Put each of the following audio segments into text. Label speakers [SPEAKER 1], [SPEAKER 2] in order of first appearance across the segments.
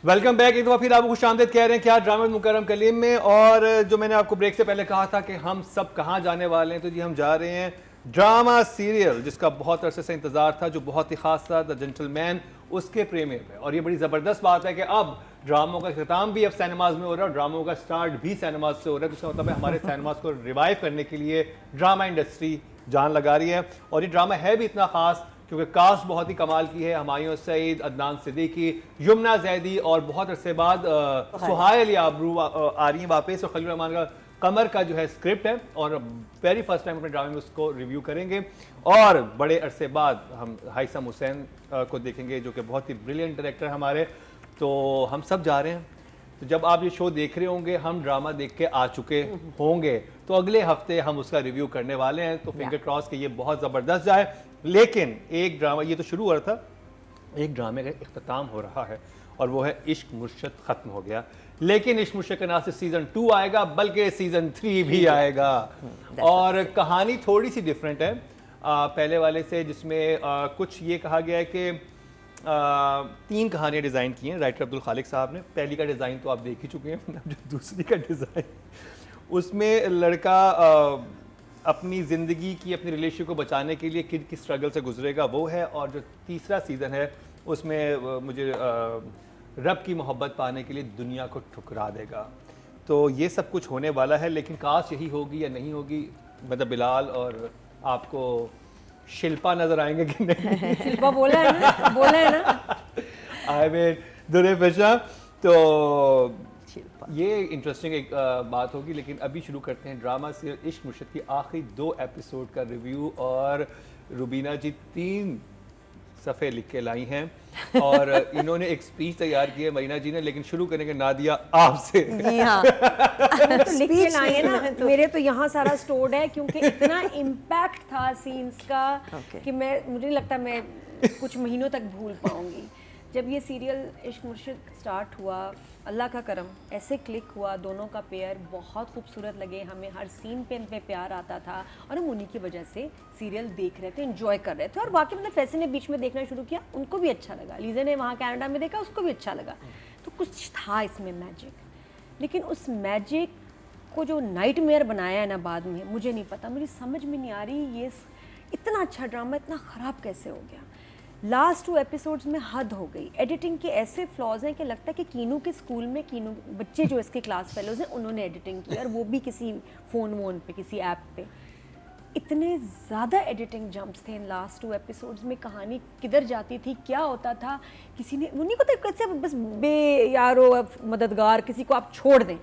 [SPEAKER 1] Welcome back. एक दफ़ा फिर आपको खुश आमदीद कह रहे हैं क्या ड्रामा मुकर्रम कलीम में। और जो मैंने आपको ब्रेक से पहले कहा था कि हम सब कहाँ जाने वाले हैं, तो जी हम जा रहे हैं ड्रामा सीरियल जिसका बहुत अरसे से इंतज़ार था, जो बहुत ही ख़ास था, द जेंटलमैन, उसके प्रीमियर पे। और ये बड़ी ज़बरदस्त बात है कि अब ड्रामों का इख्तिताम भी अब सिनेमाज में हो रहा है और ड्रामों का स्टार्ट भी सिनेमाज से हो रहा है। तो इसका मतलब है हमारे सिनेमाज को रिवाइव करने के लिए ड्रामा इंडस्ट्री जान लगा रही है। और ये ड्रामा है भी इतना ख़ास क्योंकि कास्ट बहुत ही कमाल की है। हुमायूं सईद, अदनान सिद्दीकी, यमुना जैदी और बहुत अरसे बाद सुहाय अली आबरू आ रही हैं वापस। और खलील रहमान का कमर का जो है स्क्रिप्ट है और वेरी फर्स्ट टाइम अपने ड्रामे में उसको रिव्यू करेंगे। और बड़े अरसे बाद हम हाइसम हुसैन को देखेंगे जो कि बहुत ही ब्रिलियंट डायरेक्टर हमारे। तो हम सब जा रहे हैं। तो जब आप ये शो देख रहे होंगे, हम ड्रामा देख के आ चुके होंगे, तो अगले हफ्ते हम उसका रिव्यू करने वाले हैं। तो फिंगर क्रॉस के ये बहुत ज़बरदस्त जाए। लेकिन एक ड्रामा ये तो शुरू हो रहा था, एक ड्रामे का इख्तिताम हो रहा है और वो है इश्क मुर्शद ख़त्म हो गया। लेकिन इश्क मुर्शद के नाम से सीज़न 2 आएगा, बल्कि सीज़न 3 भी आएगा। और कहानी थोड़ी सी डिफरेंट है पहले वाले से, जिसमें कुछ ये कहा गया है कि 3 कहानियाँ डिज़ाइन की हैं राइटर अब्दुल खालिक साहब ने। पहली का डिज़ाइन तो आप देख ही चुके हैं। जो दूसरी का डिज़ाइन, उसमें लड़का अपनी ज़िंदगी की, अपनी रिलेशन को बचाने के लिए किस स्ट्रगल से गुजरेगा वो है। और जो तीसरा सीज़न है उसमें मुझे रब की मोहब्बत पाने के लिए दुनिया को ठुकरा देगा। तो ये सब कुछ होने वाला है। लेकिन काश यही होगी या नहीं होगी, मतलब बिलाल और आपको शिल्पा नजर आएंगे कि नहीं?
[SPEAKER 2] शिल्पा बोला है ना
[SPEAKER 1] आई मीन दुरे पेशा। तो ये इंटरेस्टिंग एक बात होगी। लेकिन अभी शुरू करते हैं ड्रामा सीरियल इश्क मुर्शद की आखिरी 2 एपिसोड का रिव्यू। और रुबीना जी 3 सफ़े लिख के लाई हैं और इन्होंने एक स्पीच तैयार की है मरीना जी ने। लेकिन शुरू करेंगे नादिया आपसे।
[SPEAKER 2] जी हाँ, लिख के लाई है ना। तो मेरे तो यहाँ सारा स्टोर्ड है क्योंकि इतना इम्पैक्ट था सीन्स का कि मुझे नहीं लगता मैं कुछ महीनों तक भूल पाऊंगी। जब ये सीरियल इश्क मुर्शद स्टार्ट हुआ, अल्लाह का करम ऐसे क्लिक हुआ, दोनों का पेयर बहुत खूबसूरत लगे हमें। हर सीन पे इनमें प्यार आता था और हम उन्हीं की वजह से सीरियल देख रहे थे, एंजॉय कर रहे थे। और वाकई मतलब फैसे ने बीच में देखना शुरू किया, उनको भी अच्छा लगा। लीजा ने वहाँ कनाडा में देखा, उसको भी अच्छा लगा। तो कुछ था इसमें मैजिक। लेकिन उस मैजिक को जो नाइटमेयर बनाया है ना बाद में, मुझे नहीं पता, मुझे समझ में नहीं आ रही ये इतना अच्छा ड्रामा इतना ख़राब कैसे हो गया। लास्ट 2 एपिसोड्स में हद हो गई। एडिटिंग के ऐसे फ्लॉज हैं कि लगता है कि कीनू के स्कूल में कीनू बच्चे जो इसके क्लास फेलोज हैं उन्होंने एडिटिंग की, और वो भी किसी फ़ोन वोन पे, किसी ऐप पे। इतने ज़्यादा एडिटिंग जंप्स थे इन लास्ट 2 एपिसोड्स में। कहानी किधर जाती थी, क्या होता था, किसी ने उन्हीं को तो कैसे बस बे यारो मददगार किसी को आप छोड़ दें।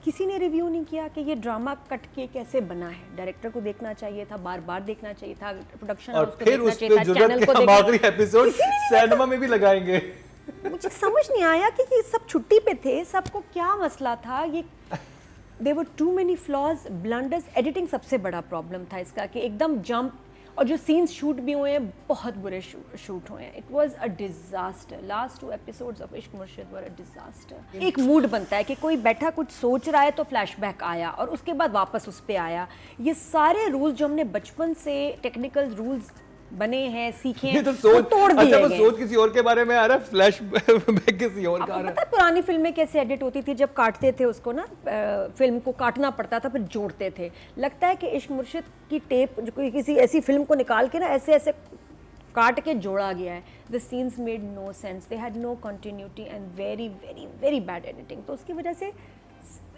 [SPEAKER 2] किसी ने रिव्यू नहीं किया कि ये ड्रामा कट के कैसे बना है। डायरेक्टर को देखना चाहिए था, बार बार देखना चाहिए था, प्रोडक्शन हाउस को देखना चाहिए था, चैनल को देखना।
[SPEAKER 1] आखिरी एपिसोड सिनेमा में भी लगाएंगे।
[SPEAKER 2] मुझे समझ नहीं आया कि ये सब छुट्टी पे थे, सबको क्या मसला था। ये there were too many flaws, blunders. Editing सबसे बड़ा प्रॉब्लम था इसका कि एकदम जंप, और जो सीन्स शूट भी हुए हैं बहुत बुरे शूट हुए हैं। It was a disaster. Last 2 episodes of इश्क मुर्शद वर अ डिजास्टर। एक मूड बनता है कि कोई बैठा कुछ सोच रहा है तो फ्लैशबैक आया और उसके बाद वापस उस पर आया। ये सारे रूल्स जो हमने बचपन से टेक्निकल रूल्स बने हैं, सीखे हैं,
[SPEAKER 1] तो सोच
[SPEAKER 2] तोड़ दिए गए।
[SPEAKER 1] सोच किसी और के बारे में आ रहा है, फ्लैश बैक किसी और का आ रहा है।
[SPEAKER 2] पता है पुरानी फिल्में कैसे एडिट होती थी, जब काटते थे उसको ना, फिल्म को काटना पड़ता था फिर जोड़ते थे। लगता है कि इश्क मुर्शद की टेप जो किसी ऐसी फिल्म को निकाल के ना ऐसे ऐसे काट के जोड़ा गया है। The scenes made no sense, they had no continuity and very very very bad editing. तो उसकी वजह से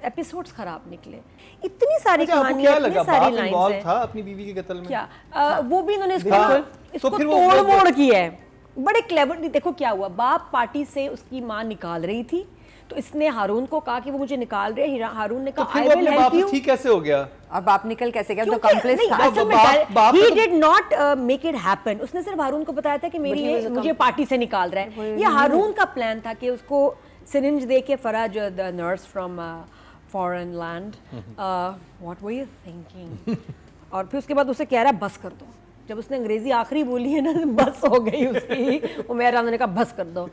[SPEAKER 2] एपिसोड्स खराब निकले। इतनी सारी कहानियां, इतनी सारी लाइंस हैं।
[SPEAKER 1] था अपनी बीवी के कत्ल में
[SPEAKER 2] क्या वो भी इन्होंने इसको तोड़ मोड़ किया है बड़े क्लेवरली। देखो क्या हुआ, बाप पार्टी से उसकी माँ निकाल रही थी तो इसने हारून को कहा कि वो मुझे निकाल रहे हैं। हारून ने कहा आई विल हेल्प यू।
[SPEAKER 1] ठीक कैसे हो गया?
[SPEAKER 3] और बाप निकल कैसे गया? तो कॉम्प्लेक्स
[SPEAKER 2] था। He did not make it happen. उसने सिर्फ हारून को बताया था कि मुझे पार्टी से निकाल रहा है। ये हारून का प्लान था कि उसको सिरिंज दे के Faraz the nurse from foreign land, what were you thinking. और फिर उसके बाद उसे कह रहा है बस कर दो। जब उसने अंग्रेजी आखिरी बोली है ना, बस हो गई उसकी। उमैर राना ने कहा बस कर दो।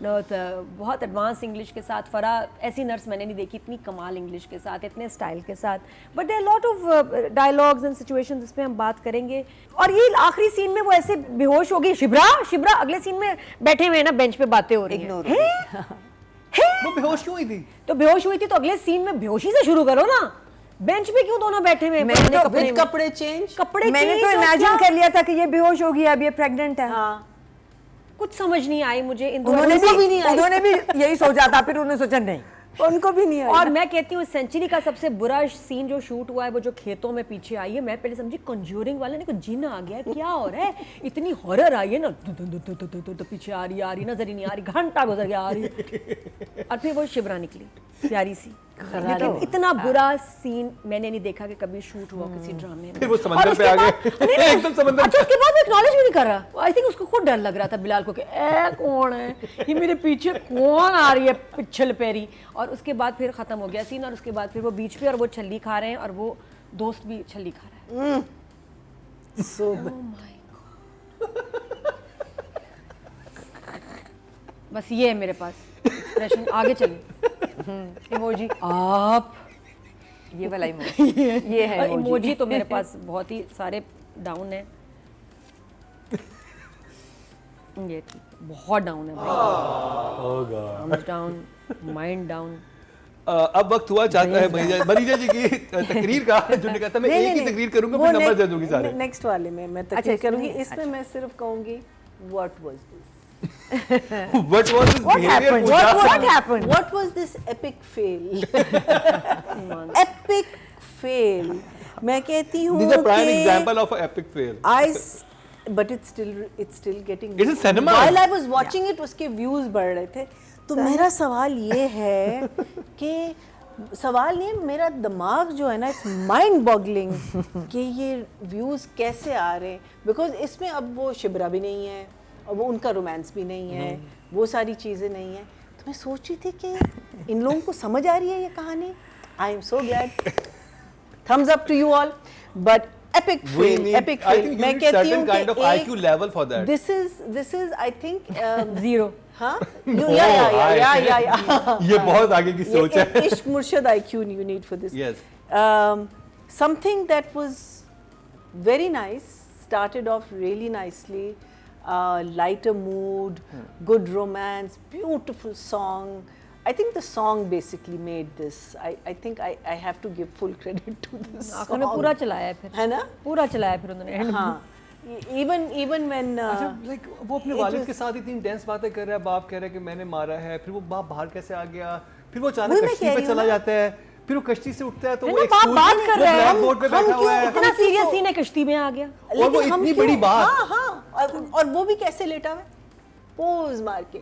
[SPEAKER 2] बहुत एडवांस इंग्लिश के साथ, फरा ऐसी नर्स मैंने नहीं देखी इतनी कमाल इंग्लिश के साथ, इतने स्टाइल के साथ। But there lot of dialogues and situations, इस पे हम बात करेंगे। और ये आखिरी सीन में वो ऐसे बेहोश हो गई, शिब्रा शिब्रा, अगले सीन में बैठे हुए हैं ना बेंच पे बातें हो रही हैं।
[SPEAKER 1] वो बेहोश क्यों हुई थी?
[SPEAKER 2] तो बेहोश हुई थी तो अगले सीन में बेहोशी से शुरू करो ना। बेंच पे क्यों दोनों बैठे हुए?
[SPEAKER 4] कपड़े चेंज।
[SPEAKER 3] मैंने तो इमेजिन कर लिया था कि ये बेहोश होगी, अब ये प्रेग्नेंट है।
[SPEAKER 4] हाँ,
[SPEAKER 2] कुछ समझ नहीं आई मुझे।
[SPEAKER 3] उन्होंने भी यही सोचा था, फिर उन्होंने सोचा नहीं,
[SPEAKER 4] उनको भी नहीं आया।
[SPEAKER 2] और मैं कहती हूँ सेंचुरी का सबसे बुरा सीन जो शूट हुआ है वो जो खेतों में पीछे आई है, मैं पहले समझी कंज्यूरिंग वाले ने कुछ जिन आ गया है, क्या हो रहा है, इतनी हॉरर आई है ना, तो पीछे आ रही नजर ही नहीं आ रही, घंटा गुजर गया आ रही, और फिर वो शिवरा निकली प्यारी सी। लेकिन इतना बुरा सीन मैंने नहीं देखा कि कभी शूट हुआ किसी ड्रामे में।
[SPEAKER 1] फिर वो समंदर पे आ गए, एकदम समंदर।
[SPEAKER 2] अच्छा, उसके बाद वो एक्नॉलेज भी नहीं कर रहा। आई थिंक उसको खुद डर लग रहा था बिलाल को कि ए कौन है ये, मेरे पीछे कौन आ रही है पिछल पैरी। और उसके बाद फिर खत्म हो गया सीन, और उसके बाद फिर वो बीच पे और वो छल्ली खा रहे हैं, और वो दोस्त भी छल्ली खा रहा है। बस ये है मेरे पास एक्सप्रेशन। आगे चलिए।
[SPEAKER 3] इमोजी,
[SPEAKER 2] आप
[SPEAKER 3] ये वाला इमोजी, ये है
[SPEAKER 2] इमोजी तो मेरे पास बहुत ही सारे डाउन है। ये ठीक, बहुत डाउन है भाई, डाउन, माइंड डाउन।
[SPEAKER 1] अब वक्त हुआ चाहता है मरीजा जी की तकरीर का, जो ने कहा था मैं एक ही तकरीर करूंगा, फिर नंबर दे दूंगी सारे।
[SPEAKER 4] नेक्स्ट वाले में मैं तकरीर करूंगी, इसमें मैं सिर्फ कहूंगी what was this,
[SPEAKER 1] What was his behavior?
[SPEAKER 3] What happened?
[SPEAKER 4] What was this epic fail? Epic fail. मैं कहती हूँ
[SPEAKER 1] This is a prime example of an epic fail.
[SPEAKER 4] But it's still getting.
[SPEAKER 1] It's a cinema.
[SPEAKER 4] While I was watching it, उसके views बढ़ रहे थे। तो मेरा सवाल ये है कि सवाल ये, मेरा दिमाग जो है ना, इट्स माइंड बॉगलिंग कि ये व्यूज कैसे आ रहे हैं, बिकॉज इसमें अब वो शिबरा भी नहीं है और वो उनका रोमांस भी नहीं है, वो सारी चीज़ें नहीं है। तो मैं सोच रही थी कि इन लोगों को समझ आ रही है ये कहानी। I am so glad, thumbs up to you all, but epic fail, epic fail.
[SPEAKER 1] मैं कहती हूँ kind of IQ level for that.
[SPEAKER 4] This is I think
[SPEAKER 2] zero.
[SPEAKER 4] हाँ, yeah.
[SPEAKER 1] ये बहुत आगे की सोच है।
[SPEAKER 4] इश्क मुर्शद IQ you need for this.
[SPEAKER 1] Yes.
[SPEAKER 4] Something that was very nice, started off really nicely, lighter mood, good romance, beautiful song. I think the song basically made this. I think I have to give full credit to this song.
[SPEAKER 2] उन्होंने पूरा चलाया है फिर,
[SPEAKER 4] है ना?
[SPEAKER 2] पूरा चलाया फिर उन्होंने।
[SPEAKER 4] हाँ, even when
[SPEAKER 1] like वो अपने वालिद के साथ इतनी इंटेंस बातें कर रहा है, बाप कह रहा है कि मैंने मारा है, फिर वो बाप बाहर कैसे आ गया, फिर वो अचानक कश्ती पे चला जाता है, फिर वो कश्ती से उठता है तो वो एक
[SPEAKER 2] बात कर रहे हैं,
[SPEAKER 1] बोट पे बैठा हुआ है,
[SPEAKER 2] इतना सीरियस सीन है, कश्ती में आ गया,
[SPEAKER 1] और वो इतनी बड़ी बात।
[SPEAKER 4] हाँ, और वो भी कैसे लेटा हुआ, पोज मार के।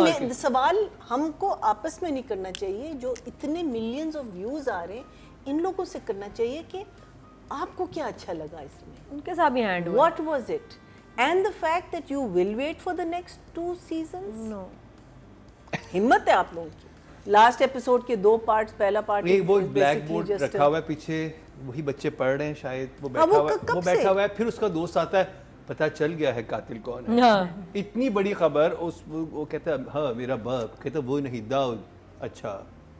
[SPEAKER 4] लेकिन सवाल हमको आपस में नहीं करना चाहिए, जो इतने मिलियंस ऑफ व्यूज आ रहे हैं, इन लोगों से करना चाहिए कि आपको क्या अच्छा लगा इसमें,
[SPEAKER 2] उनके साथ भी हैंड हुआ।
[SPEAKER 4] What was it, and the fact that you will wait for the next 2 seasons.
[SPEAKER 2] No,
[SPEAKER 4] हिम्मत है आप लोगों की। लास्ट एपिसोड के 2 पार्ट्स, पहला पार्ट
[SPEAKER 1] एक वो ब्लैक बोर्ड रखा हुआ है पीछे, वही बच्चे पढ़ रहे हैं शायद, वो बैठा हुआ है, फिर उसका दोस्त आता है, पता चल गया है कातिल कौन है।
[SPEAKER 2] हाँ।
[SPEAKER 1] इतनी बड़ी खबर, उस वो कहता है हाँ मेरा बाप, कहता वो नहीं दाऊद, अच्छा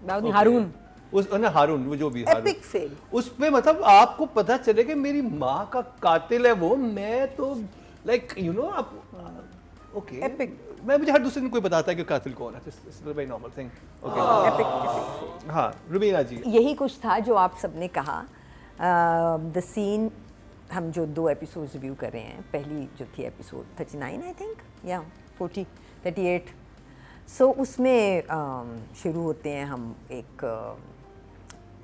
[SPEAKER 2] दाऊद हारून,
[SPEAKER 1] उस ना हारून, वो जो भी
[SPEAKER 4] एपिक फेल।
[SPEAKER 1] उसमें मतलब आपको पता चले कि मेरी माँ का कातिल है वो, मैं तो लाइक यू नो आप ओके
[SPEAKER 4] एपिक।
[SPEAKER 1] मैं मुझे हर दूसरे दिन कोई बताता है कि कातिल कौन है, it's a very normal thing. Okay,
[SPEAKER 4] epic.
[SPEAKER 1] हाँ रुबीना जी,
[SPEAKER 3] यही कुछ था जो आप सबने कहा। द सीन, हम जो 2 एपिसोड्स रिव्यू कर रहे हैं, पहली जो थी एपिसोड 39 आई थिंक, या 38, सो उसमें शुरू होते हैं हम एक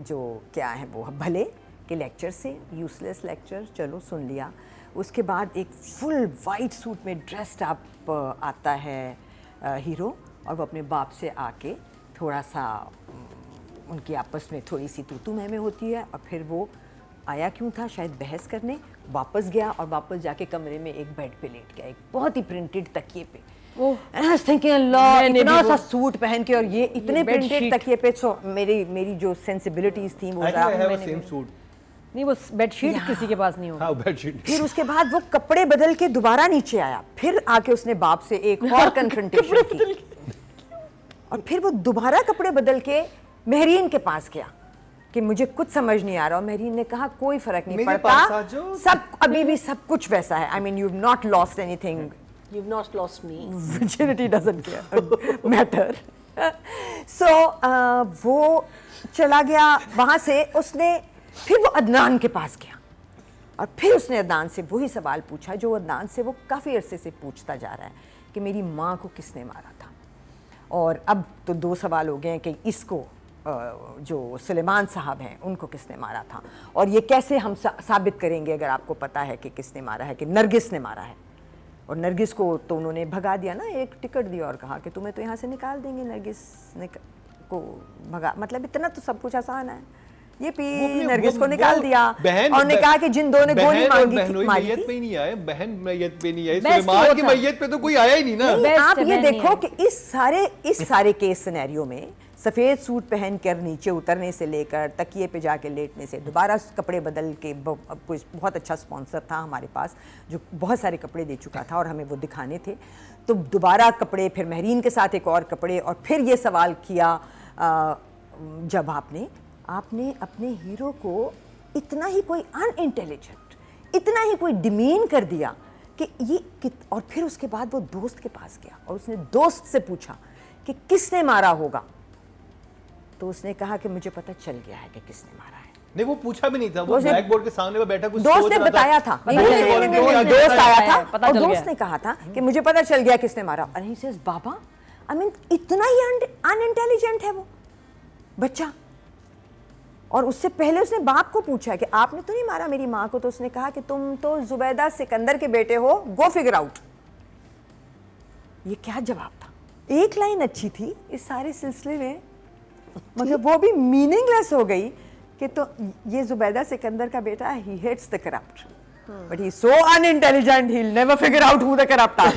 [SPEAKER 3] जो क्या है वो भले के लेक्चर से, यूजलेस लेक्चर, चलो सुन लिया। उसके बाद एक फुल वाइट सूट में ड्रेस्ड अप आता है हीरो, और वो अपने बाप से आके थोड़ा सा उनकी आपस में थोड़ी सी तू मैं होती है, और फिर वो आया क्यों था, शायद बहस करने, वापस गया और वापस जाके कमरे में एक बेड पे लेट गया, एक बहुत ही प्रिंटेड तकिए पे। And I was thinking अल्लाह, इतना सा सूट पहन के और ये इतने प्रिंटेड तकिए पे, सो मेरी जो सेंसिबिलिटीज थी वो
[SPEAKER 1] सेम सूट
[SPEAKER 2] नहीं, वो बेडशीट किसी के पास नहीं होगा।
[SPEAKER 1] हाँ बेडशीट।
[SPEAKER 3] फिर उसके बाद वो कपड़े बदल के दोबारा नीचे आया, फिर आके उसने बाप से एक और कन्फ्रंटेशन की, और फिर वो दोबारा कपड़े बदल के मेहरीन के पास गया कि मुझे कुछ समझ नहीं आ रहा, और मेहरीन ने कहा कोई फर्क नहीं पड़ता, सब अभी भी सब कुछ वैसा है, I mean you have not lost anything,
[SPEAKER 4] You've not lost me.
[SPEAKER 3] virginity doesn't matter. सो वो चला गया वहाँ से, उसने फिर वो अदनान के पास गया और फिर उसने अदनान से वही सवाल पूछा जो अदनान से वो काफ़ी अरसे से पूछता जा रहा है कि मेरी माँ को किसने मारा था। और अब तो 2 सवाल हो गए हैं कि इसको जो सुलेमान साहब हैं उनको किसने मारा था, और ये कैसे हम साबित करेंगे अगर आपको पता है कि किसने मारा है, कि नरगिस ने मारा है। और नरगिस को तो उन्होंने भगा दिया ना, एक टिकट दिया और कहा कि तुम्हें तो यहाँ से निकाल देंगे, नरगिस ने को भगा। मतलब इतना तो सब कुछ आसान है। ये नरगिस को निकाल दिया और ने कहा कि जिन दो ने गोली मांगी थी,
[SPEAKER 1] मैयत पे ही नहीं आए, बहन मैयत पे नहीं आए, सुलेमान की मैयत पे तो कोई आया ही नहीं ना।
[SPEAKER 3] आप ये देखो कि इस सारे केस सिनेरियो में सफ़ेद सूट पहन कर नीचे उतरने से लेकर तकिए पे जाके लेटने से, दोबारा कपड़े बदल के, कोई बहुत अच्छा स्पॉन्सर था हमारे पास जो बहुत सारे कपड़े दे चुका था और हमें वो दिखाने थे, तो दोबारा कपड़े, फिर महरीन के साथ एक और कपड़े, और फिर ये सवाल किया जब आपने अपने हीरो को इतना ही कोई अनइंटेलिजेंट, इतना ही कोई डिमीन कर दिया कि ये और फिर उसके बाद वो दोस्त के पास गया और उसने दोस्त से पूछा कि किसने मारा होगा, तो उसने कहा कि मुझे पता चल गया है कि किसने मारा है।
[SPEAKER 1] नहीं, वो पूछा भी नहीं था, वो ब्लैक बोर्ड के सामने वो बैठा कुछ
[SPEAKER 3] दोस्त ने बताया था, दोस्त आया था और दोस्त ने कहा था कि मुझे पता चल गया किसने मारा। और he says Baba, I mean इतना ही अनइंटेलिजेंट है वो बच्चा। और उससे पहले उसने बाप को पूछा कि आपने तो नहीं मारा मेरी माँ को, तो उसने कहा कि तुम तो जुबैदा सिकंदर के बेटे हो, गो फिगर आउट। ये क्या जवाब था? एक लाइन अच्छी थी इस सारे सिलसिले में, मगर वो भी मीनिंगलेस हो गई कि तो ये जुबैदा सिकंदर का बेटा, he hates the corrupt but he is so unintelligent, he will never figure out who the corrupt are,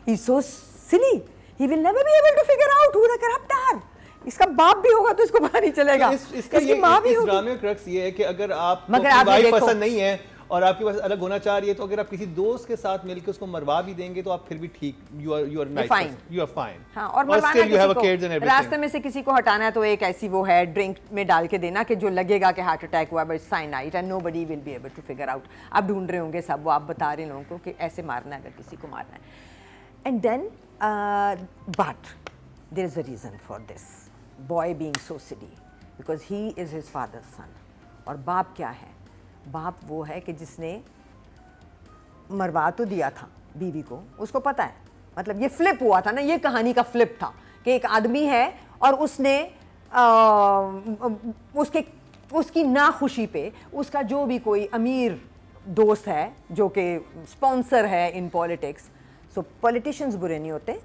[SPEAKER 3] he is so silly, he will never be able to figure out who the corrupt are. इसका बाप भी होगा तो इसको पता नहीं चलेगा, इसकी माँ भी होगी।
[SPEAKER 1] इस ड्रामे का क्रक्स ये है कि अगर आपको अपनी वाइफ पसंद नहीं है और आपके पास अलग होना चाह रही है, तो अगर आप किसी दोस्त के साथ मिलकर उसको मरवा भी देंगे तो आप फिर भी ठीक, you are nice, you are fine.
[SPEAKER 3] हाँ, और मरवाना किसी को, रास्ते में से किसी को हटाना है तो एक ऐसी वो है ड्रिंक में डाल के देना कि जो लगेगा कि हार्ट अटैक हुआ, but cyanide, and nobody will be able to figure out. आप ढूंढ रहे होंगे सब, वो आप बता रहे लोगों को कि ऐसे मारना है अगर किसी को मारना है। And then but there is a reason for this boy being so silly, because he is his father's son. और बाप क्या है? बाप वो है कि जिसने मरवा तो दिया था बीवी को, उसको पता है, मतलब ये फ्लिप हुआ था ना, ये कहानी का फ्लिप था कि एक आदमी है और उसने उसकी नाखुशी पे उसका जो भी कोई अमीर दोस्त है जो कि स्पॉन्सर है इन पॉलिटिक्स, सो पॉलिटिशियंस बुरे नहीं होते,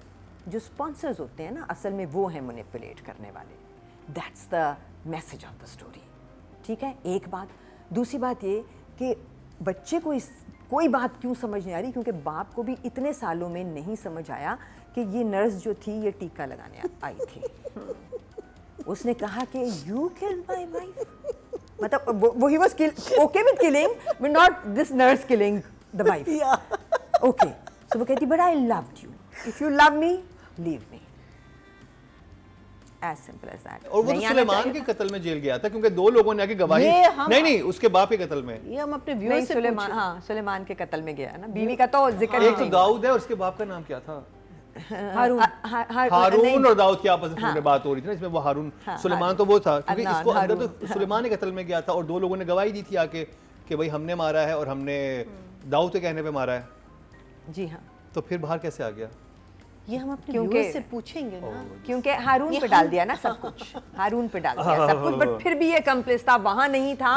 [SPEAKER 3] जो स्पॉन्सर्स होते हैं ना असल में वो हैं मैनिपुलेट करने वाले। That's the message of the story. ठीक है, एक बात। दूसरी बात ये कि बच्चे को कोई बात क्यों समझ नहीं आ रही, क्योंकि बाप को भी इतने सालों में नहीं समझ आया कि ये नर्स जो थी ये टीका लगाने आई थी। उसने कहा कि यू किल्ड माय वाइफ, मतलब वो he was okay with killing but not this nurse killing the wife. Okay, so वो कहती but I loved you, if you love me leave me, as simple as that।
[SPEAKER 1] और वो तो सुलेमान के कत्ल में जेल गया था क्योंकि 2 लोगों ने आके गवाही, नहीं उसके बाप के कत्ल में,
[SPEAKER 4] ये हम अपने व्यूअर्स से
[SPEAKER 3] सुलेमान, हाँ सुलेमान के कत्ल में गया ना, बीवी का तो जिक्र
[SPEAKER 1] एक तो दाऊद है और उसके बाप का नाम क्या था?
[SPEAKER 3] हारून
[SPEAKER 1] और दाऊद की आपस में बात हो रही थी ना, इसमें वो हारून, सुलेमान तो वो था क्योंकि इसको अंदर तो सुलेमान के कत्ल में गया था और 2 लोगों ने गवाही दी थी आके कि भाई हमने मारा है और हमने दाऊद के कहने पे मारा है।
[SPEAKER 3] जी हाँ,
[SPEAKER 1] तो फिर बाहर कैसे आ गया?
[SPEAKER 4] ये हम अपने व्यूअर्स से पूछेंगे ना,
[SPEAKER 3] क्योंकि हारून पे डाल दिया ना सब कुछ, हारून पे डाल दिया सब कुछ, बट फिर भी ये कम्प्लेस था, वहां नहीं था,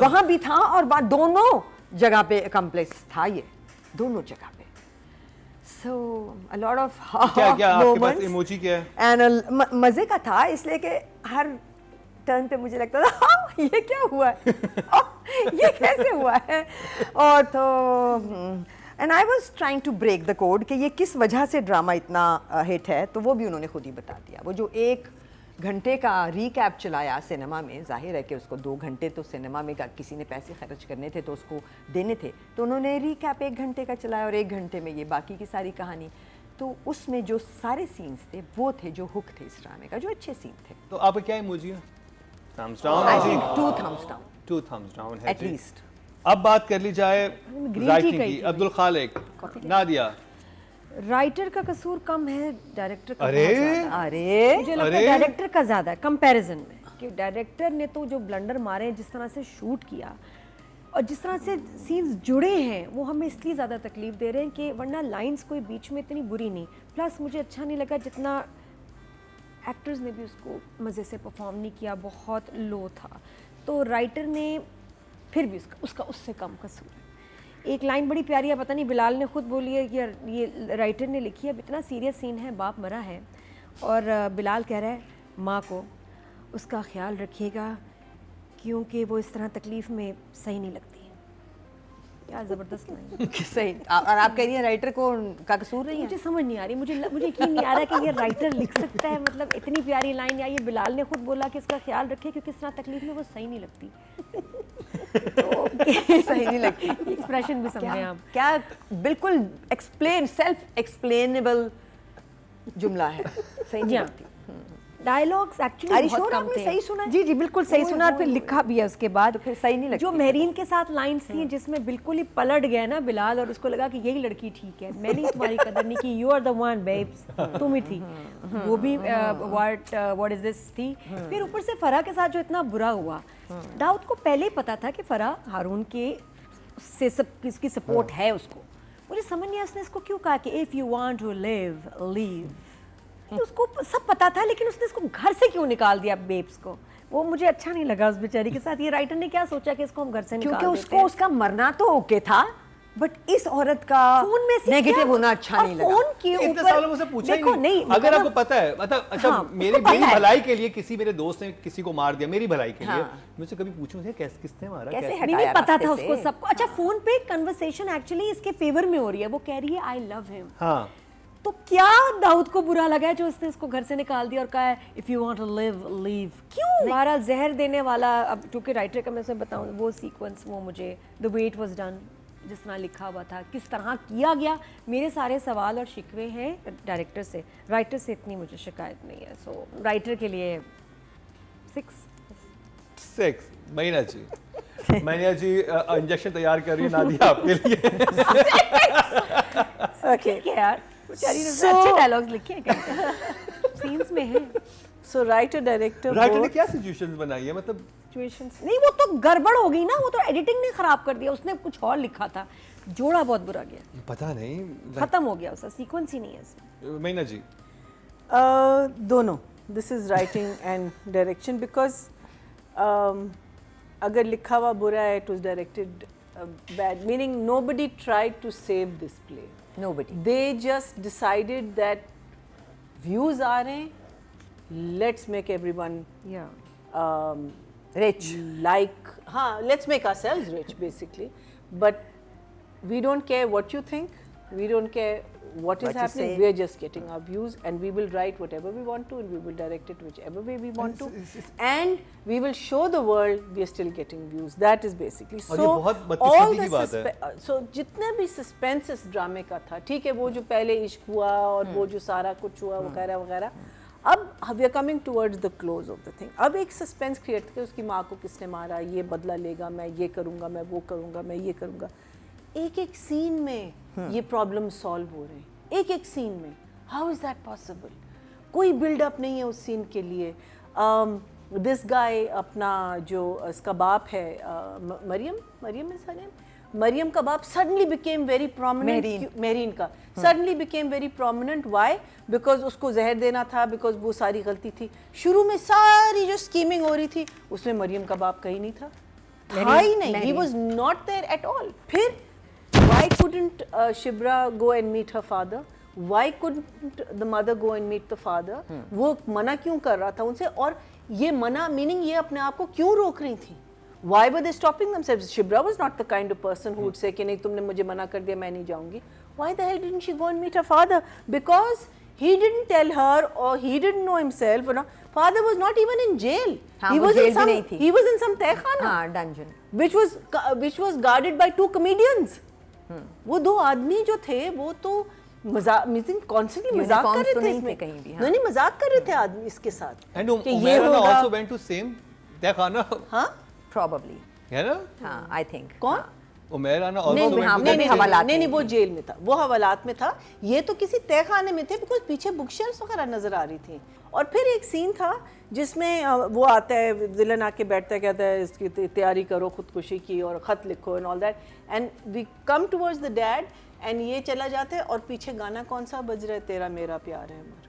[SPEAKER 3] वहां भी था, और दोनों जगह पे कम्प्लेस था, ये दोनों जगह पे। सो अ लॉट ऑफ
[SPEAKER 1] क्या आपके पास इमोजी क्या है?
[SPEAKER 3] एंड मजे का था, इसलिए कि हर टर्न पे मुझे लगता था ये क्या हुआ है, ये कैसे हुआ है, और तो and I was trying to break the code कि ये किस वजह से ड्रामा इतना हिट है, तो वो भी उन्होंने खुद ही बता दिया। वो जो 1 घंटे का रीकैप चलाया सिनेमा में, जाहिर है कि उसको 2 घंटे तो सिनेमा में किसी ने पैसे खर्च करने थे तो उसको देने थे, तो उन्होंने रीकैप 1 घंटे का चलाया और 1 घंटे में ये बाकी की सारी कहानी। तो उसमें जो सारे सीन्स थे वो थे जो हुक थे इस ड्रामे का, जो अच्छे सीन थे।
[SPEAKER 1] तो आपका क्या इमोजी है? Thumbs down,
[SPEAKER 3] I think 2 thumbs down,
[SPEAKER 1] 2 thumbs down है
[SPEAKER 3] एट लीस्ट।
[SPEAKER 1] अब बात कर ली जाए राइटिंग की। अब्दुल खालिक, नादिया,
[SPEAKER 2] राइटर का कसूर कम है, डायरेक्टर का
[SPEAKER 1] अरे!
[SPEAKER 2] बहुत ज़्यादा।
[SPEAKER 3] अरे
[SPEAKER 2] मुझे लगता है डायरेक्टर का ज़्यादा है कंपैरिजन में, कि डायरेक्टर ने तो जो ब्लंडर मारे हैं, जिस तरह से शूट किया और जिस तरह से सीन्स जुड़े हैं, वो हमें इसलिए ज़्यादा तकलीफ दे रहे हैं कि वरना लाइंस कोई बीच में इतनी बुरी नहीं। प्लस मुझे अच्छा नहीं लगा जितना एक्टर्स ने भी उसको मज़े से परफॉर्म नहीं किया, बहुत लो था। तो राइटर ने फिर भी उसका उससे कम कसूर है। एक लाइन बड़ी प्यारी है, पता नहीं बिलाल ने खुद बोली है कि ये राइटर ने लिखी है, इतना सीरियस सीन है, बाप मरा है और बिलाल कह रहा है माँ को उसका ख्याल रखिएगा क्योंकि वो इस तरह तकलीफ़ में सही नहीं लगती। यार ज़बरदस्त लाइन।
[SPEAKER 3] सही। और आप कह रही हैं राइटर को का कसूर नहीं है?
[SPEAKER 2] मुझे समझ नहीं आ रही, मुझे यकीन नहीं आ रहा कि ये राइटर लिख सकता है, मतलब इतनी प्यारी लाइन। या ये बिलाल ने खुद बोला कि इसका ख्याल रखे क्योंकि इस तरह तकलीफ में वो सही नहीं लगती। तो
[SPEAKER 3] सही नहीं लगती।
[SPEAKER 2] एक्सप्रेशन भी समझे आप।
[SPEAKER 3] क्या बिल्कुल सेल्फ एक्सप्लेनेबल जुमला है। सही नहीं लगती।
[SPEAKER 2] डायलॉग्स एक्चुअली बहुत कम थे।
[SPEAKER 3] सही सुना?
[SPEAKER 2] जी जी बिल्कुल सही सुना, और फिर लिखा भी है उसके बाद।
[SPEAKER 3] तो फिर सही नहीं लगती।
[SPEAKER 2] जो मेहरीन के साथ लाइंस थी जिसमें बिल्कुल ही पलट गया ना बिलाल, और उसको लगा कि यही लड़की ठीक है, मैंने तुम्हारी कदर नहीं की, you are the one babes, तुम ही थी। वो भी व्हाट इज दिस थी। फिर ऊपर से फराह के साथ जो इतना बुरा हुआ, दाऊद को पहले ही पता था कि फराह हारून के से सब इसकी सपोर्ट है उसको। मुझे समझ नहीं आया उसने इसको क्यों कहा कि if you want to live leave. उसको सब पता था लेकिन उसने इसको घर से क्यों निकाल दिया बेब्स को, वो मुझे अच्छा नहीं लगा उस बेचारी के साथ। ये राइटर ने क्या सोचा कि इसको हम घर से निकाल देते हैं।
[SPEAKER 3] क्योंकि उसको उसका मरना तो ओके था, बट इस औरत का
[SPEAKER 2] फोन में से
[SPEAKER 3] नेगेटिव होना अच्छा नहीं लगा।
[SPEAKER 2] फोन के
[SPEAKER 1] इतने
[SPEAKER 2] ऊपर
[SPEAKER 1] सालों में से पूछा ही
[SPEAKER 2] देखो
[SPEAKER 1] नहीं।
[SPEAKER 2] नहीं,
[SPEAKER 1] अगर आपको पता है, मतलब अच्छा
[SPEAKER 2] हाँ,
[SPEAKER 1] मेरी
[SPEAKER 2] उसको पता है।
[SPEAKER 1] भलाई के लिए किसी मेरे दोस्त ने किसी को मार दिया मेरी भलाई के लिए,
[SPEAKER 3] हाँ।
[SPEAKER 1] मुझसे कभी पूछूं कैसे किसने मारा,
[SPEAKER 3] कैसे
[SPEAKER 1] कैसे?
[SPEAKER 2] नहीं
[SPEAKER 3] हटाया
[SPEAKER 2] पता था
[SPEAKER 3] रास्ते
[SPEAKER 2] उसको
[SPEAKER 3] से?
[SPEAKER 2] सबको। अच्छा फोन पे कन्वर्सेशन एक्चुअली इसके फेवर में हो रही है, वो कह रही है आई लव हिम।
[SPEAKER 1] हाँ
[SPEAKER 2] तो क्या दाऊद को बुरा लगा है जो उसने इसको घर से निकाल दिया और कहा है if you want to live leave. क्यों हमारा जहर देने वाला, अब क्योंकि राइटर का मैं उसे बताऊं, वो सीक्वेंस, वो मुझे the way it was done, जिस तरह लिखा हुआ था, किस तरह किया गया, मेरे सारे सवाल और शिकवे हैं डायरेक्टर से। राइटर से इतनी मुझे शिकायत नहीं है। सो राइटर के लिए 6।
[SPEAKER 1] महीना जी महीना जी इंजेक्शन तैयार कर रही है नादिया आपके लिए।
[SPEAKER 2] ओके यार बेचारी ने अच्छे डायलॉग्स लिखे हैं, सीन्स में है।
[SPEAKER 4] सो राइटर डायरेक्टर
[SPEAKER 1] राइटर ने क्या सिचुएशंस बनाई है, मतलब
[SPEAKER 2] सिचुएशंस नहीं, वो तो गड़बड़ हो गई ना, वो तो एडिटिंग ने खराब कर दिया, उसने कुछ और लिखा था, जोड़ा बहुत बुरा गया,
[SPEAKER 1] पता नहीं
[SPEAKER 2] खत्म हो गया उसका सीक्वेंस ही नहीं है इसमें।
[SPEAKER 1] महीना जी
[SPEAKER 4] दोनों, this is writing and direction, because अगर लिखा हुआ बुरा है, it was directed bad, meaning nobody tried to save this play.
[SPEAKER 3] Nobody.
[SPEAKER 4] They just decided that views आ रहे हैं, let's make everyone
[SPEAKER 3] Rich.
[SPEAKER 4] like, हाँ, let's make ourselves rich basically, but we don't care what you think, we don't care what is
[SPEAKER 3] What you
[SPEAKER 4] happening,
[SPEAKER 3] say.
[SPEAKER 4] we're just getting our views and we will write whatever we want to and we will direct it whichever way we want to and we will show the world we are still getting views. That is basically
[SPEAKER 1] और ये
[SPEAKER 4] so
[SPEAKER 1] बहुत
[SPEAKER 4] all
[SPEAKER 1] बदकिस्मती
[SPEAKER 4] the
[SPEAKER 1] की बात है।
[SPEAKER 4] so जितने भी suspense इस ड्रामे का था, ठीक है, वो जो पहले इश्क हुआ और वो जो सारा कुछ हुआ वगैरह वगैरह, अब we are coming towards the close of the thing. अब एक सस्पेंस क्रिएट करके उसकी माँ को किसने मारा, ये बदला लेगा, मैं ये करूँगा, मैं वो करूँगा, मैं ये करूँगा, एक एक सीन में ये प्रॉब्लम सॉल्व हो रहे हैं, एक एक सीन में। How is that possible? कोई बिल्डअप नहीं है उस सीन के लिए। दिस गाय, अपना जो इसका बाप है, Mariam is her name, Mariam का बाप suddenly became very prominent, Mehreen का suddenly became very prominent. Why? Because उसको जहर देना था, because वो सारी गलती थी। शुरू में सारी जो स्कीमिंग हो रही थी उसमें मरियम का बाप कहीं नहीं था, था ही नहीं, he was not there at all. फिर why couldn't Shibra go and meet her father? Why couldn't the mother go and meet the father? वो मना क्यों कर रहा था उनसे, और ये मना मीनिंग ये अपने आप को क्यों रोक रही थी? Why were they stopping themselves? Shibra was not the kind of person who would say कि नहीं तुमने मुझे मना कर दिया, मैं नहीं जाऊंगी. Why the hell didn't she go and meet her father? Because he didn't tell her, or he didn't know himself. You know, father was not even in jail.
[SPEAKER 3] हाँ,
[SPEAKER 4] he
[SPEAKER 3] वो
[SPEAKER 4] was
[SPEAKER 3] जेल
[SPEAKER 4] in
[SPEAKER 3] भी
[SPEAKER 4] some.
[SPEAKER 3] नहीं थी।
[SPEAKER 4] He was in some तहखाना.
[SPEAKER 3] हाँ, dungeon.
[SPEAKER 4] which was guarded by 2 comedians. वो 2 आदमी जो थे वो तो कॉन्स्टेंटली मजाक कर रहे थे इसमें,
[SPEAKER 3] कहीं भी, हाँ।
[SPEAKER 4] नहीं मजाक कर रहे थे आदमी इसके साथ
[SPEAKER 1] एंड
[SPEAKER 4] कि ये
[SPEAKER 1] उमैरा
[SPEAKER 4] होगा।
[SPEAKER 1] आल्सो वेंट टू सेम तहखाना,
[SPEAKER 4] हाँ
[SPEAKER 3] Probably.
[SPEAKER 1] है ना?
[SPEAKER 3] हाँ, I think.
[SPEAKER 4] कौन?
[SPEAKER 3] हाँ।
[SPEAKER 1] उमेर राना
[SPEAKER 3] नहीं,
[SPEAKER 1] also
[SPEAKER 3] हाँ,
[SPEAKER 1] went to
[SPEAKER 3] नहीं,
[SPEAKER 1] that
[SPEAKER 3] हवालात
[SPEAKER 4] नहीं
[SPEAKER 3] में
[SPEAKER 4] वो
[SPEAKER 3] थी।
[SPEAKER 4] जेल में था, वो हवालात में था, ये तो किसी तय खाने में थे, बिकॉज पीछे बुक शेल्फ्स वगैरह नजर आ रही थी। और फिर एक सीन था जिसमें वो आता है, विलन आके बैठता है, कहता है इसकी तैयारी करो खुदकुशी की और खत लिखो and all that, and we come towards the dad and ये चला जाता है और पीछे गाना कौन सा बज रहा है, तेरा मेरा प्यार है अमर।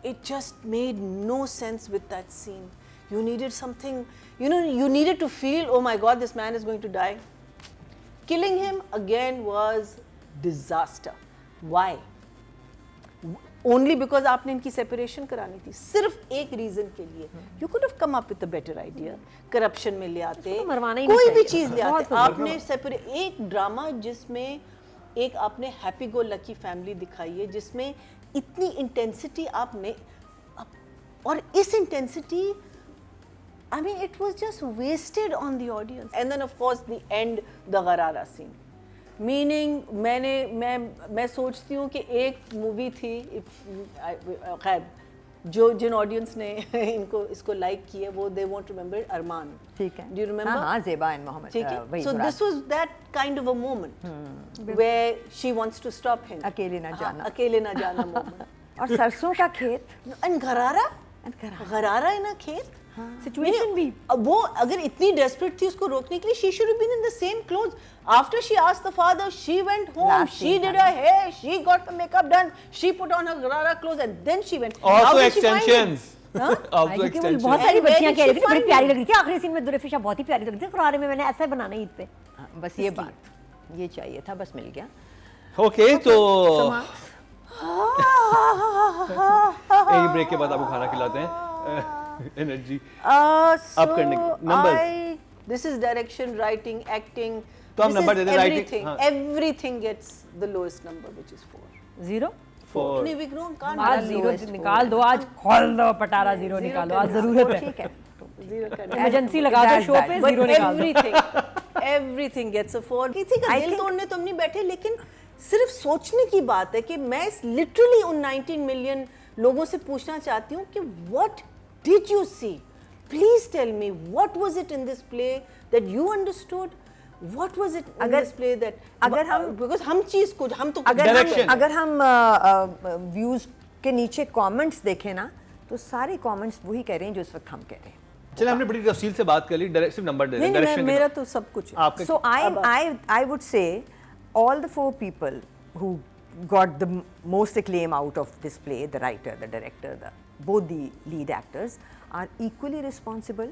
[SPEAKER 4] It just made no sense with that scene. You needed something, you know, you needed to feel, oh my God, this man is going to die. Killing him again was disaster. Why? Only because आपने इनकी separation करानी थी, सिर्फ एक reason के लिए. You could have come up with a better idea. Corruption में ले आते,
[SPEAKER 2] उसको मरवाना ही नहीं
[SPEAKER 4] कोई भी
[SPEAKER 2] चाहिए
[SPEAKER 4] चीज़ ले
[SPEAKER 2] था।
[SPEAKER 4] आते. आपने separate एक ड्रामा जिसमें एक आपने हैप्पी गो लकी फैमिली दिखाई है, जिसमें इतनी इंटेंसिटी आपने, और इस intensity, I mean it was just wasted on the audience. And then of course the end, the गरारा scene. Meaning मैं सोचती हूँ कि एक मूवी थी, खैर जो जिन ऑडियंस ने इसको लाइक किया वो they won't remember it, अरमान.
[SPEAKER 3] ठीक है,
[SPEAKER 4] Do you remember?
[SPEAKER 3] हाँ, ज़ेबा एंड मोहम्मद,
[SPEAKER 4] ठीक है.
[SPEAKER 3] वही
[SPEAKER 4] So
[SPEAKER 3] Murad.
[SPEAKER 4] this was that kind of a moment where she wants to stop him.
[SPEAKER 3] अकेले ना
[SPEAKER 4] हाँ,
[SPEAKER 3] जाना।
[SPEAKER 4] अकेले ना जाना moment.
[SPEAKER 3] और सरसों का खेत,
[SPEAKER 4] And गरारा
[SPEAKER 3] गरारा।
[SPEAKER 4] गरारा इन अ खेत.
[SPEAKER 2] सिचुएशन भी
[SPEAKER 4] अब वो अगर इतनी डेस्परेट थी उसको रोकने के लिए, she should have been in the same clothes. After she asked the father, she went home,
[SPEAKER 3] Last
[SPEAKER 4] she
[SPEAKER 3] scene
[SPEAKER 4] did
[SPEAKER 3] था।
[SPEAKER 4] her hair, she got the makeup done, she put on her garara clothes and then she went. How
[SPEAKER 1] Also
[SPEAKER 4] did she find him?
[SPEAKER 1] extensions.
[SPEAKER 4] हाँ?
[SPEAKER 1] Also
[SPEAKER 2] क्योंकि वो बहुत
[SPEAKER 1] extensions.
[SPEAKER 2] सारी
[SPEAKER 4] And where
[SPEAKER 2] बच्चियां
[SPEAKER 4] did
[SPEAKER 2] कह रही
[SPEAKER 4] she
[SPEAKER 2] थी बड़ी
[SPEAKER 4] find
[SPEAKER 2] प्यारी
[SPEAKER 4] him?
[SPEAKER 2] लग रही थी, आखिरी सीन में दुर्फिशा बहुत ही प्यारी लग रही थी, कुरारे में मैंने ऐसा ही बनाना ईद पे।
[SPEAKER 3] हाँ, बस ये बात, ये चाहिए था, बस मिल गया।
[SPEAKER 1] Okay, तो
[SPEAKER 3] समाप्त।
[SPEAKER 1] एक ब्रेक के बाद आपको खाना खिलाते हैं एनर्जी
[SPEAKER 4] So
[SPEAKER 1] करने के- numbers.
[SPEAKER 4] this is direction, writing, acting.
[SPEAKER 1] तो हम
[SPEAKER 4] this
[SPEAKER 1] number
[SPEAKER 4] is
[SPEAKER 1] दे दें, writing,
[SPEAKER 4] everything.
[SPEAKER 1] हाँ.
[SPEAKER 4] Everything gets the lowest number, which is 4.
[SPEAKER 2] Zero
[SPEAKER 1] for
[SPEAKER 4] नहीं, we don't can't
[SPEAKER 2] आज
[SPEAKER 4] have
[SPEAKER 2] जीरो
[SPEAKER 4] lowest
[SPEAKER 2] निकाल दो, आज खोल दो पटारा, जीरो निकालो, आज जरूरत है।
[SPEAKER 3] ठीक है,
[SPEAKER 4] zero करना.
[SPEAKER 2] इमरजेंसी लगा दो शो पे,
[SPEAKER 4] But
[SPEAKER 2] जीरो निकाल दो।
[SPEAKER 4] everything gets a 4. किसी का
[SPEAKER 3] I
[SPEAKER 4] दिल
[SPEAKER 3] think-
[SPEAKER 4] तोड़ने तो हम नहीं बैठे, लेकिन सिर्फ सोचने की बात है कि मैं लिटरली उन 19 मिलियन लोगों से पूछना चाहती हूँ कि what did you see? Please tell me, what was it in this play that you understood? What was it in
[SPEAKER 3] अगर-
[SPEAKER 4] this play that
[SPEAKER 3] अगर हम-
[SPEAKER 4] because हम चीज को हम तो
[SPEAKER 1] Direction.
[SPEAKER 3] अगर हम व्यूज के नीचे कमेंट्स देखें ना, तो सारे कमेंट्स वही कह रहे हैं जो इस वक्त हम कह रहे हैं।
[SPEAKER 1] चलिए हमने बड़ी तफसील से बात कर ली, डायरेक्ट सिर्फ नंबर दे दें,
[SPEAKER 4] नहीं
[SPEAKER 1] डायरेक्शन के
[SPEAKER 4] मेरा तो सब कुछ है।
[SPEAKER 1] आपका
[SPEAKER 3] So I would say all the 4 people who got the most acclaim out of this play, the writer, the director, both the lead actors, are equally responsible.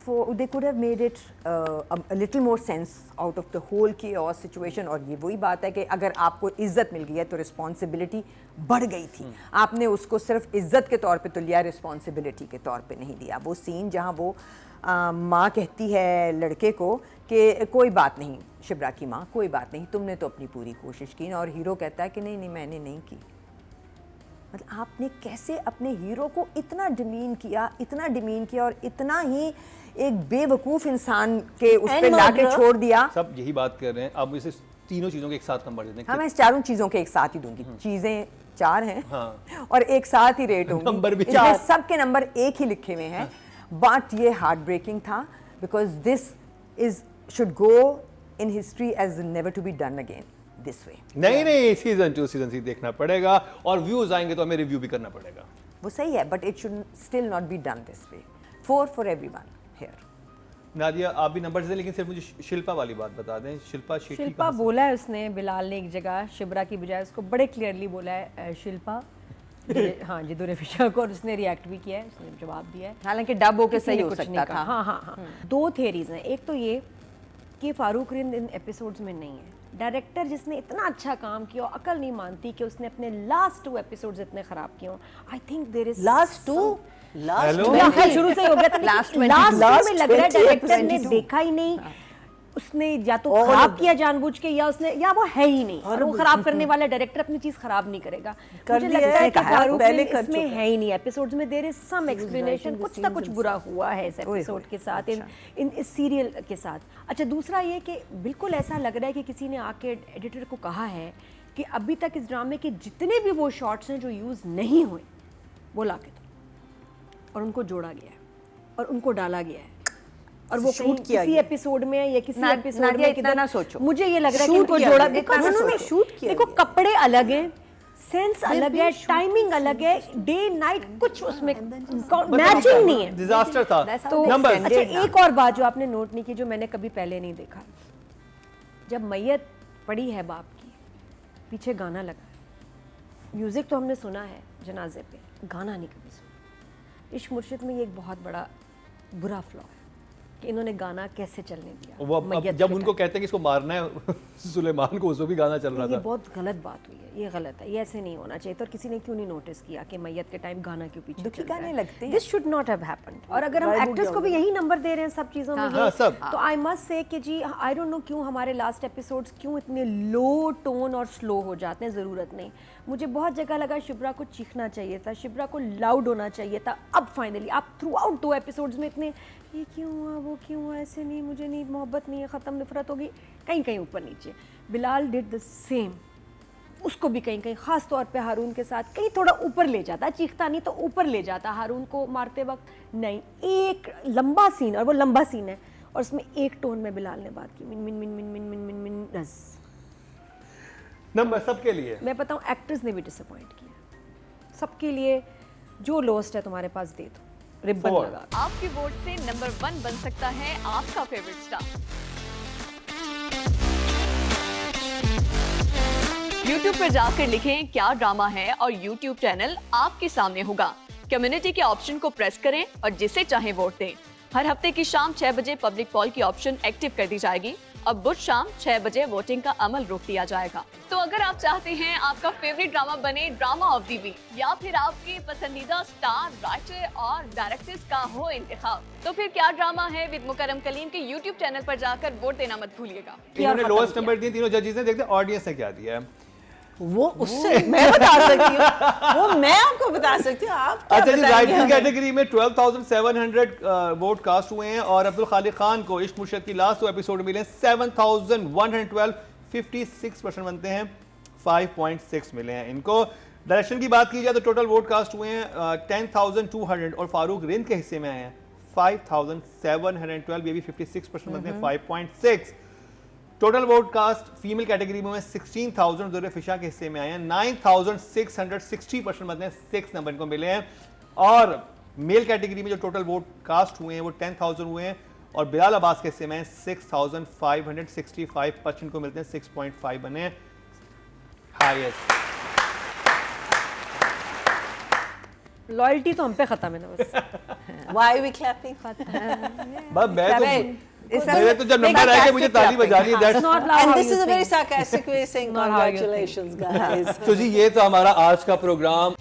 [SPEAKER 3] For they could have made it a little more sense out of the whole chaos situation. और ये वही बात है कि अगर आपको इज्जत मिल गई है तो रिस्पॉन्सिबिलिटी बढ़ गई थी। आपने उसको सिर्फ इज्जत के तौर पे तो लिया, रिस्पॉन्सिबिलिटी के तौर पे नहीं लिया। वो सीन जहाँ वो माँ कहती है लड़के को कि कोई बात नहीं शिब्रा की माँ, कोई बात नहीं, तुमने तो अपनी पूरी कोशिश की ना, और हीरो कहता है कि नहीं नहीं मैंने नहीं की। मतलब आपने कैसे अपने हीरो को इतना डिमीन किया और इतना ही एक बेवकूफ़ इंसान के उस
[SPEAKER 4] And
[SPEAKER 3] पे लाके
[SPEAKER 4] murderer.
[SPEAKER 1] बाद
[SPEAKER 3] छोड़ दिया।
[SPEAKER 1] सब यही बात कर रहे हैं। अब इसे तीनों चीजों के एक साथ नंबर दे दें।
[SPEAKER 3] हाँ, मैं इस चारों चीज़ों के एक साथ ही दूंगी। चीज़ें 4 हैं
[SPEAKER 1] हाँ।
[SPEAKER 3] और एक साथ ही रेट होंगी।
[SPEAKER 1] नंबर भी
[SPEAKER 3] इसमें
[SPEAKER 1] 4।
[SPEAKER 3] सबके नंबर एक ही लिखे हुए हैं, बट ये हार्ट ब्रेकिंग था because this is should go in history as never to be done again this way.
[SPEAKER 1] नहीं सीजन 2 सीजन 3 देखना पड़ेगा, और व्यूज आएंगे तो हमें रिव्यू भी करना पड़ेगा।
[SPEAKER 3] वो सही है, but it should still not be done this way. 4 for everyone here.
[SPEAKER 1] Nadia आप भी नंबर दें, लेकिन सिर्फ मुझे शिल्पा वाली बात बता दें। शिल्पा शेट्टी
[SPEAKER 2] शिल्पा
[SPEAKER 1] कहाँ से?
[SPEAKER 2] बोला है उसने, बिलाल ने एक जगह शिब्रा की बजाय उसको बड़े क्लियरली बोला है शिल्पा, हाँ जी दुर्फिशा को, और उसने रिएक्ट भी किया है, उसने जवाब दिया है।
[SPEAKER 3] हालांकि डब होके
[SPEAKER 2] किसी ने
[SPEAKER 3] सही हो
[SPEAKER 2] कुछ नहीं
[SPEAKER 3] सकता
[SPEAKER 2] कहा।
[SPEAKER 3] था।
[SPEAKER 2] हाँ 2 थियरीज हैं। एक तो ये कि फारूक रिंद इन एपिसोड्स में नहीं है। डायरेक्टर जिसने इतना अच्छा काम किया, अकल नहीं मानती कि उसने अपने लास्ट 2 एपिसोड्स इतने खराब किए हों। I think there is
[SPEAKER 4] last 2
[SPEAKER 1] Hello?
[SPEAKER 2] मेरा ख्याल शुरू से ही हो गया था,
[SPEAKER 3] Last
[SPEAKER 2] लेकिन
[SPEAKER 3] 20
[SPEAKER 2] लास्ट
[SPEAKER 3] last
[SPEAKER 2] में लग रहा है
[SPEAKER 3] 20
[SPEAKER 2] डायरेक्टर ने
[SPEAKER 3] 22
[SPEAKER 2] देखा ही नहीं, उसने या तो
[SPEAKER 4] All
[SPEAKER 2] खराब
[SPEAKER 4] of
[SPEAKER 2] किया जानबूझ के, या उसने, या वो है ही नहीं, और वो खराब करने वाला डायरेक्टर अपनी चीज खराब नहीं करेगा।
[SPEAKER 4] कर
[SPEAKER 2] मुझे
[SPEAKER 4] दिया
[SPEAKER 2] लगता
[SPEAKER 4] है,
[SPEAKER 2] है कि
[SPEAKER 4] कहा,
[SPEAKER 2] फारूक
[SPEAKER 4] पहले
[SPEAKER 2] ने
[SPEAKER 4] कर
[SPEAKER 2] इसमें
[SPEAKER 4] चुका
[SPEAKER 2] है ही नहीं। एपिसोड्स में देयर इज सम एक्सप्लेनेशन, कुछ ना कुछ बुरा हुआ है इस एपिसोड के साथ, इन इस सीरियल के साथ। अच्छा, दूसरा ये कि बिल्कुल ऐसा लग रहा है कि किसी ने आके एडिटर को कहा है कि अभी तक इस ड्रामे के जितने भी वो शॉट्स हैं जो यूज़ नहीं हुए वो ला के दो, और उनको जोड़ा गया है और उनको डाला गया है। और वो
[SPEAKER 4] शूट किया
[SPEAKER 2] किसी
[SPEAKER 4] गया।
[SPEAKER 2] एपिसोड में है या किसी
[SPEAKER 3] ना-
[SPEAKER 2] एपिसोड
[SPEAKER 3] नादिया,
[SPEAKER 2] में
[SPEAKER 3] इतना ना सोचो।
[SPEAKER 2] मुझे ये लग रहा है कि
[SPEAKER 4] शूट
[SPEAKER 2] इनको
[SPEAKER 4] किया
[SPEAKER 2] जोड़ा
[SPEAKER 4] गया,
[SPEAKER 2] because
[SPEAKER 4] इतना ना
[SPEAKER 2] उन्होंने
[SPEAKER 4] सोचो। शूट किया
[SPEAKER 2] देखो
[SPEAKER 4] गया।
[SPEAKER 2] कपड़े अलग हैं, सेंस अलग है, टाइमिंग अलग है, डे नाइट कुछ उसमें मैचिंग नहीं है।
[SPEAKER 1] डिजास्टर था।
[SPEAKER 3] That's how
[SPEAKER 2] तो
[SPEAKER 3] they
[SPEAKER 1] नंबर
[SPEAKER 3] extended
[SPEAKER 2] अच्छा
[SPEAKER 3] ना।
[SPEAKER 2] एक और बात जो आपने नोट नहीं की, जो मैंने कभी पहले नहीं देखा, जब मैयत पड़ी है बाप की, पीछे गाना लगा, म्यूजिक तो हमने सुना है जनाजे पे, गाना नहीं कभी सुना। इश्क मुर्शिद में ये एक बहुत बड़ा बुरा फ्लॉ है कि इन्होंने गाना कैसे चलने दिया।
[SPEAKER 1] वो अब
[SPEAKER 2] मैयत
[SPEAKER 1] जब
[SPEAKER 2] के
[SPEAKER 1] उनको
[SPEAKER 2] टाइम।
[SPEAKER 1] कहते हैं कि इसको मारना है सुलेमान को, उसको भी गाना चल रहा
[SPEAKER 2] ये
[SPEAKER 1] था।
[SPEAKER 2] बहुत गलत बात हुई है, ये गलत है, ये ऐसे नहीं होना चाहिए था। और किसी ने क्यों नहीं नोटिस किया कि मैयत के टाइम गाना क्यों पीछे
[SPEAKER 3] दुखी
[SPEAKER 2] चल रहा
[SPEAKER 3] गाने
[SPEAKER 2] है?
[SPEAKER 3] लगते हैं।
[SPEAKER 2] This should not have happened. और अगर हम
[SPEAKER 4] Vibe हो
[SPEAKER 2] एक्टर्स
[SPEAKER 4] गया
[SPEAKER 2] को भी यही नंबर दे रहे हैं सब चीज़ों में,
[SPEAKER 1] हाँ, सब।
[SPEAKER 2] तो आई मस्ट से कि जी आई डोंट नो क्यों हमारे लास्ट एपिसोड्स क्यों इतने लो टोन और स्लो हो जाते हैं, ज़रूरत नहीं। मुझे बहुत जगह लगा शिब्रा को चीखना चाहिए था, शिब्रा को लाउड होना चाहिए था। अब फाइनली आप थ्रू आउट 2 एपिसोड्स में इतने ये क्यों हुआ, वो क्यों हुआ, ऐसे नहीं, मुझे नहीं, मोहब्बत नहीं है, ख़त्म, नफरत होगी, कहीं कहीं ऊपर नीचे। बिलाल डिड द सेम, उसको भी कहीं कहीं ख़ास तौर पे हारून के साथ कहीं थोड़ा ऊपर ले जाता, चीखता नहीं तो ऊपर ले जाता हारून को मारते वक्त। नहीं, एक लंबा सीन, और वो लंबा सीन है, और उसमें एक टोन में बिलाल ने बात की, मिन मिन मिन मिन मिन मिन मिन मिन रस।
[SPEAKER 1] नंबर सबके लिए।
[SPEAKER 2] मैं बताऊं, एक्टर्स ने भी डिसअपॉइंट किया सबके लिए। जो लोस्ट है तुम्हारे पास दे दो, रिबन
[SPEAKER 1] Four.
[SPEAKER 2] लगा।
[SPEAKER 5] आपके वोट से नंबर 1 बन सकता है आपका फेवरेट स्टार। YouTube पर जाकर लिखें क्या ड्रामा है और YouTube चैनल आपके सामने होगा। कम्युनिटी के ऑप्शन को प्रेस करें और जिसे चाहे वोट दें। हर हफ्ते की शाम 6 बजे पब्लिक पॉल की ऑप्शन एक्टिव कर दी जाएगी और बुध शाम 6 बजे वोटिंग का अमल रोक दिया जाएगा। तो अगर आप चाहते हैं आपका फेवरेट ड्रामा बने ड्रामा ऑफ द वीक, या फिर आपके पसंदीदा स्टार, राइटर और डायरेक्टर्स का हो इंतखाब, तो फिर क्या ड्रामा है विद मुकरम कलीम के YouTube चैनल पर जाकर वोट देना मत भूलिएगा।
[SPEAKER 1] इन्होंने
[SPEAKER 2] खत्म
[SPEAKER 1] लोएस्ट
[SPEAKER 2] किया।
[SPEAKER 1] नंबर दिए तीनों जजेस ने, देखते हैं ऑडियंस ने क्या दिया है।
[SPEAKER 4] वो उससे मैं बता सकती हूँ, वो मैं आपको बता सकती हूँ, आप क्या
[SPEAKER 1] अच्छा जी,
[SPEAKER 4] बताएंगे
[SPEAKER 1] राइटिंग
[SPEAKER 4] हमें?
[SPEAKER 1] कैटेगरी में 12,700 वोट कास्ट हुए हैं और अब्दुल खालिक खान को इश्क मुर्शिद की लास्ट 2 एपिसोड मिले 7,112, 56% बनते हैं, 5.6 मिले हैं इनको। डायरेक्शन की बात की जाए तो टोटल वोट कास्ट हुए हैं 10,200 और फारूक रिंद के हिस्से में आए हैं 5,712, ये भी 56% बनते हैं, 5.6। Total vote cast female category में 16,000 ज़ुरे फिशा के हिस्से में आए हैं, 9,660, 60% बनते हैं, 6 नंबर इनको मिले हैं। और मेल कैटेगरी में जो टोटल वोट कास्ट हुए हैं वो 10,000 हुए हैं और बिलाल अब्बास के हिस्से में 6,565 को मिलते हैं, 6.5 बने हैं हाईएस्ट।
[SPEAKER 2] लॉयल्टी तो हम पे खत्म है ना बस।
[SPEAKER 4] Why are we clapping?
[SPEAKER 1] बस मेरे तो जब
[SPEAKER 3] Make
[SPEAKER 1] नंबर आएगा
[SPEAKER 3] sarcastic
[SPEAKER 1] मुझे ताली बजानी है, that's-
[SPEAKER 2] Not how
[SPEAKER 4] And
[SPEAKER 2] you
[SPEAKER 4] this is a very
[SPEAKER 2] think.
[SPEAKER 4] sarcastic way of saying
[SPEAKER 2] Not how you think.
[SPEAKER 4] congratulations, guys.
[SPEAKER 1] तो जी ये तो हमारा आज का प्रोग्राम।